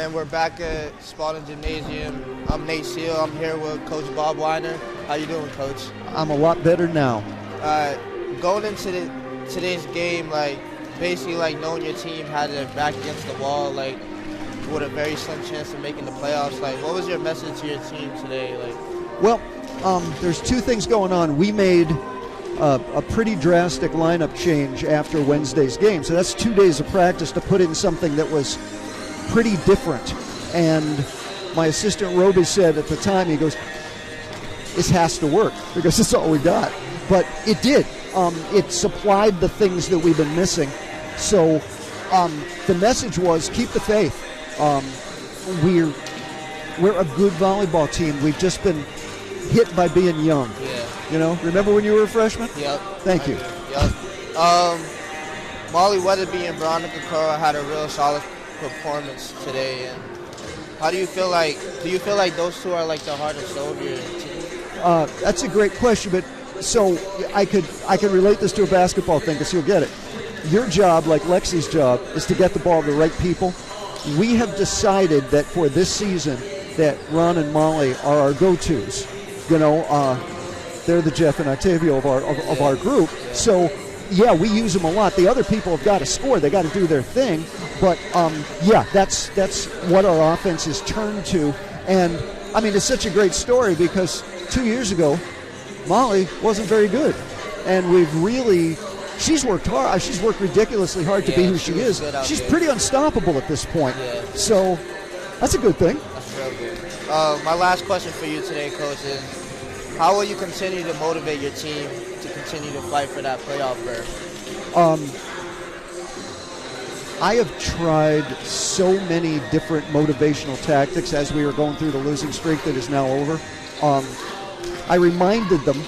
And we're back at Spalding Gymnasium. I'm Nate Siow. I'm here with Coach Bob Weiner. How you doing, Coach? I'm a lot better now. Going into today's game, basically knowing your team had their back against the wall, with a very slim chance of making the playoffs, what was your message to your team today? Well, there's two things going on. We made a pretty drastic lineup change after Wednesday's game, so that's 2 days of practice to put in something that was pretty different. And my assistant Roby said at the time, he goes, this has to work because it's all we got. But it did. It supplied the things that we've been missing. So the message was keep the faith. We're a good volleyball team. We've just been hit by being young. Yeah. You know, remember when you were a freshman? Yep. Thank you. Yep. Molly Wetherbee and Veronica Kroha had a real solid performance today. And how do you feel like those two are the heart and soul of your team? That's a great question, but so I could relate this to a basketball thing because you'll get it. Your job, like Lexi's job, is to get the ball to the right people. We have decided that for this season that Ron and Molly are our go-tos. You know, they're the Jeff and Octavio of our group. So, yeah, we use them a lot. The other people have got to score. They got to do their thing. But, yeah, that's what our offense is turned to. And, I mean, it's such a great story because 2 years ago, Molly wasn't very good. And we've really... She's worked hard. She's worked ridiculously hard to be who she is. She's pretty unstoppable at this point. Yeah. So that's a good thing. That's real good. My last question for you today, Coach, is how will you continue to motivate your team to continue to fight for that playoff berth? I have tried so many different motivational tactics as we were going through the losing streak that is now over. I reminded them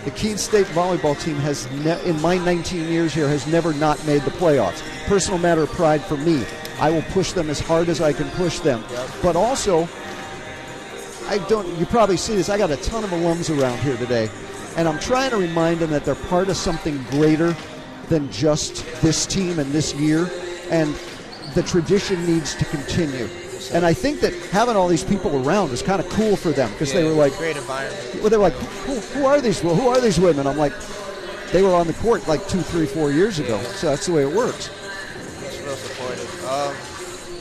the Keene State volleyball team has, in my 19 years here, has never not made the playoffs. Personal matter of pride for me. I will push them as hard as I can push them. Yep. But also, you probably see this, I got a ton of alums around here today, and I'm trying to remind them that they're part of something greater than just this team and this year, and the tradition needs to continue. And I think that having all these people around is kind of cool for them because they were like, great environment. Well, they're like, who are these? Who are these women? I'm like, they were on the court 2, 3, 4 years ago. Yeah. So that's the way it works. That's real supportive.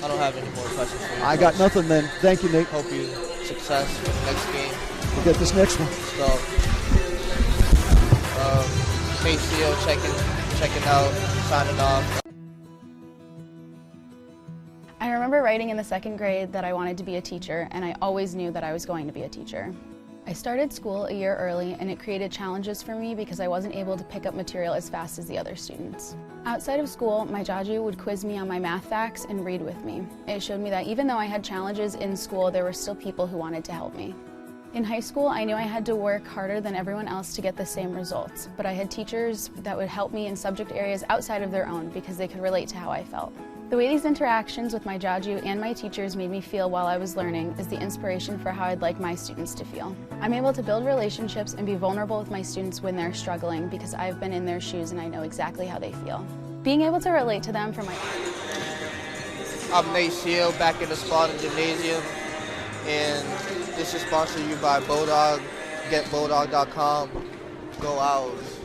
I don't have any more questions for you. I got nothing then. Thank you, Nate. Hope you success in the next game. We'll get this next one. So, Nate Siow checking out, signing off. I remember writing in the 2nd grade that I wanted to be a teacher, and I always knew that I was going to be a teacher. I started school a year early, and it created challenges for me because I wasn't able to pick up material as fast as the other students. Outside of school, my Jaju would quiz me on my math facts and read with me. It showed me that even though I had challenges in school, there were still people who wanted to help me. In high school, I knew I had to work harder than everyone else to get the same results, but I had teachers that would help me in subject areas outside of their own because they could relate to how I felt. The way these interactions with my Jaju and my teachers made me feel while I was learning is the inspiration for how I'd like my students to feel. I'm able to build relationships and be vulnerable with my students when they're struggling because I've been in their shoes and I know exactly how they feel. Being able to relate to them from my... I'm Nate Siow, back in the Spalding Gymnasium, and this is sponsored you by Bulldog. GetBulldog.com. Go Owls.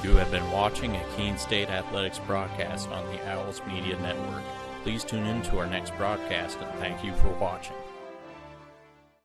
You have been watching a Keene State Athletics broadcast on the Owls Media Network. Please tune in to our next broadcast and thank you for watching.